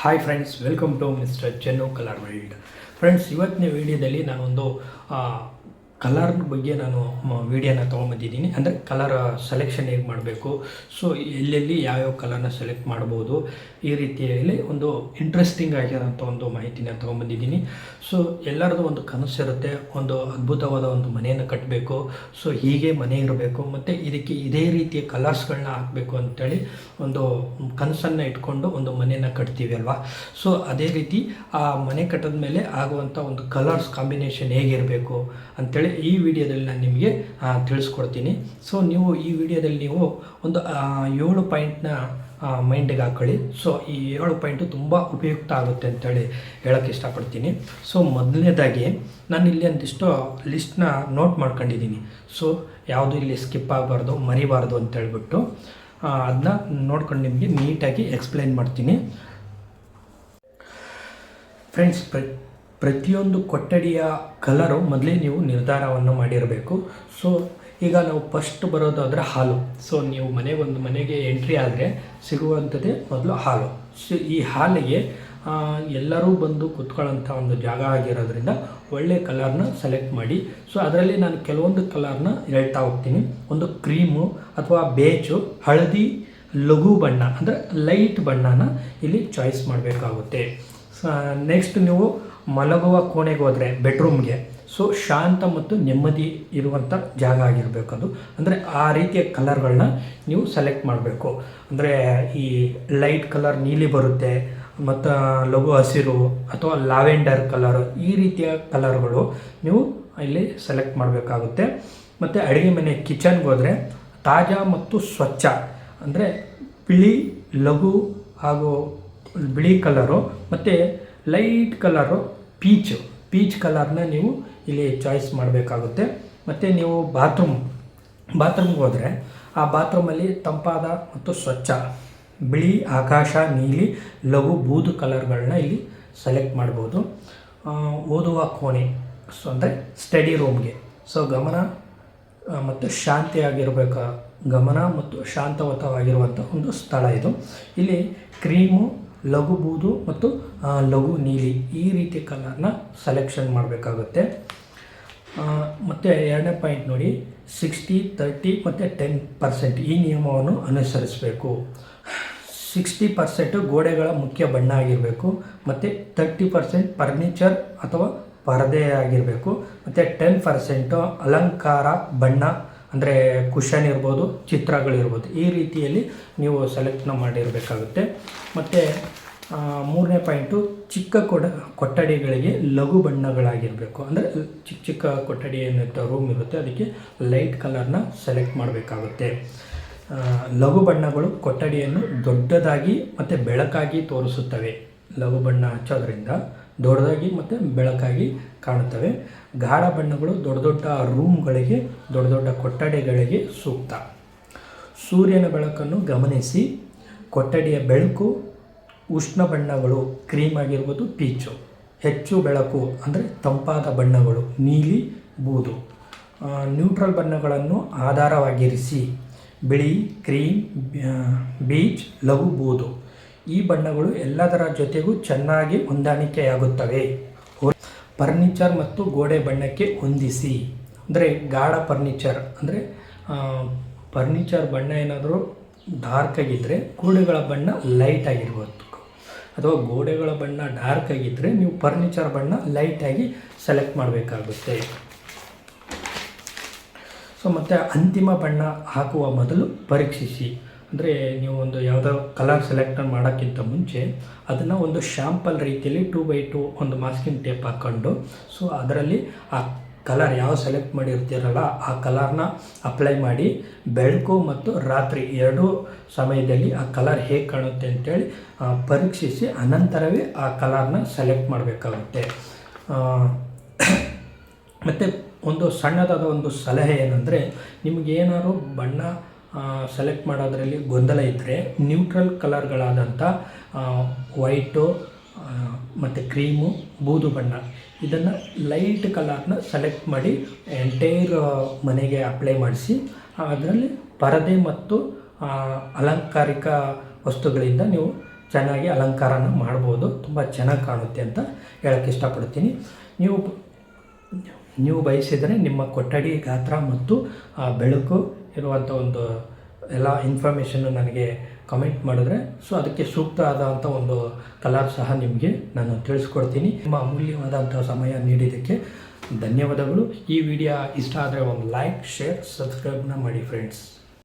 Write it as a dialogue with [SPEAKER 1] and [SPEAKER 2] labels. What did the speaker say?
[SPEAKER 1] Hi friends, welcome to mister Chennu colour world. Friends, ಇವತ್ತಿನ ವಿಡಿಯೋದಲ್ಲಿ ನಾನೊಂದು ಕಲರ್ ಬಗ್ಗೆ ನಾನು ವಿಡಿಯೋನ ತೊಗೊಂಬಂದಿದ್ದೀನಿ. ಅಂದರೆ ಕಲರ್ ಸೆಲೆಕ್ಷನ್ ಹೇಗೆ ಮಾಡಬೇಕು, ಸೊ ಎಲ್ಲೆಲ್ಲಿ ಯಾವ್ಯಾವ ಕಲರ್ನ ಸೆಲೆಕ್ಟ್ ಮಾಡ್ಬೋದು, ಈ ರೀತಿಯಲ್ಲಿ ಒಂದು ಇಂಟ್ರೆಸ್ಟಿಂಗ್ ಆಗಿರೋಂಥ ಒಂದು ಮಾಹಿತಿನ ತೊಗೊಂಬಂದಿದ್ದೀನಿ. ಸೊ ಎಲ್ಲರದ್ದು ಒಂದು ಕನಸಿರುತ್ತೆ, ಒಂದು ಅದ್ಭುತವಾದ ಒಂದು ಮನೆಯನ್ನು ಕಟ್ಟಬೇಕು, ಸೊ ಹೀಗೆ ಮನೆ ಇರಬೇಕು ಮತ್ತು ಇದಕ್ಕೆ ಇದೇ ರೀತಿಯ ಕಲರ್ಸ್ಗಳನ್ನ ಹಾಕಬೇಕು ಅಂತೇಳಿ ಒಂದು ಕನಸನ್ನು ಇಟ್ಕೊಂಡು ಒಂದು ಮನೆಯನ್ನು ಕಟ್ತೀವಿ ಅಲ್ವಾ. ಸೊ ಅದೇ ರೀತಿ ಆ ಮನೆ ಕಟ್ಟಿದ ಮೇಲೆ ಆಗುವಂಥ ಒಂದು ಕಲರ್ಸ್ ಕಾಂಬಿನೇಷನ್ ಹೇಗಿರಬೇಕು ಅಂತೇಳಿ ಈ ವಿಡಿಯೋದಲ್ಲಿ ನಾನು ನಿಮಗೆ ತಿಳಿಸ್ಕೊಡ್ತೀನಿ. ಸೊ ನೀವು ಈ ವಿಡಿಯೋದಲ್ಲಿ ನೀವು ಒಂದು 7 ಪಾಯಿಂಟ್ನ ಮೈಂಡಿಗೆ ಹಾಕ್ಕೊಳ್ಳಿ. ಸೊ ಈ 7 ಪಾಯಿಂಟು ತುಂಬ ಉಪಯುಕ್ತ ಆಗುತ್ತೆ ಅಂತೇಳಿ ಹೇಳೋಕ್ಕೆ ಇಷ್ಟಪಡ್ತೀನಿ. ಸೊ ಮೊದಲನೇದಾಗಿ ನಾನು ಇಲ್ಲಿ ಒಂದಿಷ್ಟು ಲಿಸ್ಟ್ನ ನೋಟ್ ಮಾಡ್ಕೊಂಡಿದ್ದೀನಿ. ಸೊ ಯಾವುದು ಇಲ್ಲಿ ಸ್ಕಿಪ್ ಆಗಬಾರ್ದು, ಮರಿಬಾರ್ದು ಅಂತೇಳ್ಬಿಟ್ಟು ಅದನ್ನ ನೋಡ್ಕೊಂಡು ನಿಮಗೆ ನೀಟಾಗಿ ಎಕ್ಸ್ಪ್ಲೈನ್ ಮಾಡ್ತೀನಿ. ಫ್ರೆಂಡ್ಸ್, ಪ್ರತಿಯೊಂದು ಕೊಠಡಿಯ ಕಲರು ಮೊದಲೇ ನೀವು ನಿರ್ಧಾರವನ್ನು ಮಾಡಿರಬೇಕು. ಸೊ ಈಗ ನಾವು ಫಸ್ಟ್ ಬರೋದಾದರೆ ಹಾಲು. ಸೊ ನೀವು ಮನೆಗೆ ಎಂಟ್ರಿ ಆದರೆ ಸಿಗುವಂಥದ್ದೇ ಮೊದಲು ಹಾಲು. ಸೊ ಈ ಹಾಲಿಗೆ ಎಲ್ಲರೂ ಬಂದು ಕೂತ್ಕೊಳ್ಳೋಂಥ ಒಂದು ಜಾಗ ಆಗಿರೋದ್ರಿಂದ ಒಳ್ಳೆಯ ಕಲರ್ನ ಸೆಲೆಕ್ಟ್ ಮಾಡಿ. ಸೊ ಅದರಲ್ಲಿ ನಾನು ಕೆಲವೊಂದು ಕಲರ್ನ ಹೇಳ್ತಾ ಹೋಗ್ತೀನಿ. ಒಂದು ಕ್ರೀಮು ಅಥವಾ ಬೇಜು, ಹಳದಿ, ಲಘು ಬಣ್ಣ ಅಂದರೆ ಲೈಟ್ ಬಣ್ಣನ ಇಲ್ಲಿ ಚಾಯ್ಸ್ ಮಾಡಬೇಕಾಗುತ್ತೆ. ನೆಕ್ಸ್ಟ್ ನೀವು ಮಲಗುವ ಕೋಣೆಗೆ ಹೋದರೆ ಬೆಡ್ರೂಮ್ಗೆ, ಸೊ ಶಾಂತ ಮತ್ತು ನೆಮ್ಮದಿ ಇರುವಂಥ ಜಾಗ ಆಗಿರಬೇಕು ಅದು. ಅಂದರೆ ಆ ರೀತಿಯ ಕಲರ್ಗಳನ್ನ ನೀವು ಸೆಲೆಕ್ಟ್ ಮಾಡಬೇಕು. ಅಂದರೆ ಈ ಲೈಟ್ ಕಲರ್ ನೀಲಿ ಬರುತ್ತೆ, ಮತ್ತು ಲಘು ಹಸಿರು ಅಥವಾ ಲ್ಯಾವೆಂಡರ್ ಕಲರ್, ಈ ರೀತಿಯ ಕಲರ್ಗಳು ನೀವು ಇಲ್ಲಿ ಸೆಲೆಕ್ಟ್ ಮಾಡಬೇಕಾಗುತ್ತೆ. ಮತ್ತು ಅಡುಗೆ ಮನೆ ಕಿಚನ್ಗೆ ಹೋದರೆ ತಾಜಾ ಮತ್ತು ಸ್ವಚ್ಛ ಅಂದರೆ ಬಿಳಿ, ಲಘು ಹಾಗೂ ಬಿಳಿ ಕಲರು ಮತ್ತು ಲೈಟ್ ಕಲರು ಪೀಚ್ ಕಲರ್ನ ನೀವು ಇಲ್ಲಿ ಚಾಯ್ಸ್ ಮಾಡಬೇಕಾಗುತ್ತೆ. ಮತ್ತು ನೀವು ಬಾತ್ರೂಮ್ಗೆ ಹೋದರೆ ಆ ಬಾತ್ರೂಮಲ್ಲಿ ತಂಪಾದ ಮತ್ತು ಸ್ವಚ್ಛ ಬಿಳಿ, ಆಕಾಶ ನೀಲಿ, ಲಘು ಬೂದು ಕಲರ್ಗಳನ್ನ ಇಲ್ಲಿ ಸೆಲೆಕ್ಟ್ ಮಾಡ್ಬೋದು. ಓದುವ ಕೋಣೆ, ಸೊ ಅಂದರೆ ಸ್ಟಡಿ ರೂಮ್ಗೆ, ಸೊ ಗಮನ ಮತ್ತು ಶಾಂತವತವಾಗಿರುವಂಥ ಒಂದು ಸ್ಥಳ ಇದು. ಇಲ್ಲಿ ಕ್ರೀಮು, ಲಘು ಬೂದು ಮತ್ತು ಲಘು ನೀಲಿ, ಈ ರೀತಿ ಕಲರ್ನ ಸೆಲೆಕ್ಷನ್ ಮಾಡಬೇಕಾಗುತ್ತೆ. ಮತ್ತು 2ನೇ ಪಾಯಿಂಟ್ ನೋಡಿ, 60, 30 ಮತ್ತು 10% ಈ ನಿಯಮವನ್ನು ಅನುಸರಿಸಬೇಕು. 60% ಗೋಡೆಗಳ ಮುಖ್ಯ ಬಣ್ಣ ಆಗಿರಬೇಕು, ಮತ್ತು 30% ಫರ್ನಿಚರ್ ಅಥವಾ ಪರದೆ ಆಗಿರಬೇಕು, ಮತ್ತು 10% ಅಲಂಕಾರ ಬಣ್ಣ ಅಂದರೆ ಕುಷನ್ ಇರ್ಬೋದು, ಚಿತ್ರಗಳಿರ್ಬೋದು, ಈ ರೀತಿಯಲ್ಲಿ ನೀವು ಸೆಲೆಕ್ಟ್ನ ಮಾಡಿರಬೇಕಾಗುತ್ತೆ. ಮತ್ತು 3ನೇ ಪಾಯಿಂಟು, ಚಿಕ್ಕ ಕೊಠಡಿಗಳಿಗೆ ಲಘು ಬಣ್ಣಗಳಾಗಿರಬೇಕು. ಅಂದರೆ ಚಿಕ್ಕ ಕೊಠಡಿ ಏನಿರುತ್ತೆ, ರೂಮ್ ಇರುತ್ತೆ, ಅದಕ್ಕೆ ಲೈಟ್ ಕಲರ್ನ ಸೆಲೆಕ್ಟ್ ಮಾಡಬೇಕಾಗುತ್ತೆ. ಲಘು ಬಣ್ಣಗಳು ಕೊಠಡಿಯನ್ನು ದೊಡ್ಡದಾಗಿ ಮತ್ತು ಬೆಳಕಾಗಿ ತೋರಿಸುತ್ತವೆ. ಲಘು ಬಣ್ಣ ಹಚ್ಚೋದ್ರಿಂದ ದೊಡ್ಡದಾಗಿ ಮತ್ತು ಬೆಳಕಾಗಿ ಕಾಣುತ್ತವೆ. ಗಾಢ ಬಣ್ಣಗಳು ದೊಡ್ಡ ದೊಡ್ಡ ರೂಮ್ಗಳಿಗೆ, ದೊಡ್ಡ ದೊಡ್ಡ ಕೊಠಡಿಗಳಿಗೆ ಸೂಕ್ತ. ಸೂರ್ಯನ ಬೆಳಕನ್ನು ಗಮನಿಸಿ. ಕೊಠಡಿಯ ಬೆಳಕು ಉಷ್ಣ ಬಣ್ಣಗಳು ಕ್ರೀಮ್ ಆಗಿರ್ಬೋದು, ಪೀಚು. ಹೆಚ್ಚು ಬೆಳಕು ಅಂದರೆ ತಂಪಾದ ಬಣ್ಣಗಳು ನೀಲಿ, ಬೂದು. ನ್ಯೂಟ್ರಲ್ ಬಣ್ಣಗಳನ್ನು ಆಧಾರವಾಗಿರಿಸಿ. ಬಿಳಿ, ಕ್ರೀಮ್, ಬೀಚ್, ಲಘು ಬೂದು. ಈ ಬಣ್ಣಗಳು ಎಲ್ಲದರ ಜೊತೆಗೂ ಚೆನ್ನಾಗಿ ಹೊಂದಾಣಿಕೆಯಾಗುತ್ತವೆ. ಫರ್ನಿಚರ್ ಮತ್ತು ಗೋಡೆ ಬಣ್ಣಕ್ಕೆ ಹೊಂದಿಸಿ. ಅಂದರೆ ಗಾಢ ಫರ್ನಿಚರ್ ಅಂದರೆ ಫರ್ನಿಚರ್ ಬಣ್ಣ ಏನಾದರೂ ಡಾರ್ಕ್ ಆಗಿದ್ದರೆ ಗೋಡೆಗಳ ಬಣ್ಣ ಲೈಟ್ ಆಗಿರ್ಬೋದು, ಅಥವಾ ಗೋಡೆಗಳ ಬಣ್ಣ ಡಾರ್ಕ್ ಆಗಿದ್ದರೆ ನೀವು ಫರ್ನಿಚರ್ ಬಣ್ಣ ಲೈಟಾಗಿ ಸೆಲೆಕ್ಟ್ ಮಾಡಬೇಕಾಗುತ್ತೆ. ಸೊ ಮತ್ತು ಅಂತಿಮ ಬಣ್ಣ ಹಾಕುವ ಮೊದಲು ಪರೀಕ್ಷಿಸಿ. ಅಂದರೆ ನೀವು ಒಂದು ಯಾವುದೋ ಕಲರ್ ಸೆಲೆಕ್ಟ್ ಮಾಡೋಕ್ಕಿಂತ ಮುಂಚೆ ಅದನ್ನು ಒಂದು ಶಾಂಪಲ್ ರೀತಿಯಲ್ಲಿ 2x2 ಒಂದು ಮಾಸ್ಕಿಂಗ್ ಟೇಪ್ ಹಾಕ್ಕೊಂಡು, ಸೊ ಅದರಲ್ಲಿ ಆ ಕಲರ್ ಯಾವ ಸೆಲೆಕ್ಟ್ ಮಾಡಿರ್ತೀರಲ್ಲ ಆ ಕಲರ್ನ ಅಪ್ಲೈ ಮಾಡಿ, ಬೆಳಕು ಮತ್ತು ರಾತ್ರಿ ಎರಡೂ ಸಮಯದಲ್ಲಿ ಆ ಕಲರ್ ಹೇಗೆ ಕಾಣುತ್ತೆ ಅಂತೇಳಿ ಪರೀಕ್ಷಿಸಿ ಅನಂತರವೇ ಆ ಕಲರ್ನ ಸೆಲೆಕ್ಟ್ ಮಾಡಬೇಕಾಗುತ್ತೆ. ಮತ್ತು ಒಂದು ಸಣ್ಣದಾದ ಒಂದು ಸಲಹೆ ಏನಂದರೆ, ನಿಮಗೇನಾದ್ರು ಬಣ್ಣ ಸೆಲೆಕ್ಟ್ ಮಾಡೋದರಲ್ಲಿ ಗೊಂದಲ ಇದ್ದರೆ ನ್ಯೂಟ್ರಲ್ ಕಲರ್ಗಳಾದಂಥ ವೈಟು ಮತ್ತು ಕ್ರೀಮು, ಬೂದು ಬಣ್ಣ, ಇದನ್ನು ಲೈಟ್ ಕಲರ್ನ ಸೆಲೆಕ್ಟ್ ಮಾಡಿ ಎಂಟೈರ್ ಮನೆಗೆ ಅಪ್ಲೈ ಮಾಡಿಸಿ, ಅದರಲ್ಲಿ ಪರದೆ ಮತ್ತು ಅಲಂಕಾರಿಕ ವಸ್ತುಗಳಿಂದ ನೀವು ಚೆನ್ನಾಗಿ ಅಲಂಕಾರನ ಮಾಡ್ಬೋದು, ತುಂಬ ಚೆನ್ನಾಗಿ ಕಾಣುತ್ತೆ ಅಂತ ಹೇಳೋಕ್ಕೆ ಇಷ್ಟಪಡ್ತೀನಿ. ನೀವು ಬಯಸಿದರೆ ನಿಮ್ಮ ಕೊಠಡಿ ಗಾತ್ರ ಮತ್ತು ಬೆಳಕು ಇರುವಂಥ ಒಂದು ಎಲ್ಲ ಇನ್ಫಾರ್ಮೇಷನ್ನು ನನಗೆ ಕಮೆಂಟ್ ಮಾಡಿದ್ರೆ ಸೊ ಅದಕ್ಕೆ ಸೂಕ್ತ ಆದಂಥ ಒಂದು ಕಲರ್ ಸಹ ನಿಮಗೆ ನಾನು ತಿಳಿಸ್ಕೊಡ್ತೀನಿ. ನಿಮ್ಮ ಅಮೂಲ್ಯವಾದಂಥ ಸಮಯ ನೀಡಿದ್ದಕ್ಕೆ ಧನ್ಯವಾದಗಳು. ಈ ವಿಡಿಯೋ ಇಷ್ಟ ಆದರೆ ಒಂದು ಲೈಕ್, ಶೇರ್, ಸಬ್ಸ್ಕ್ರೈಬ್ನ ಮಾಡಿ ಫ್ರೆಂಡ್ಸ್.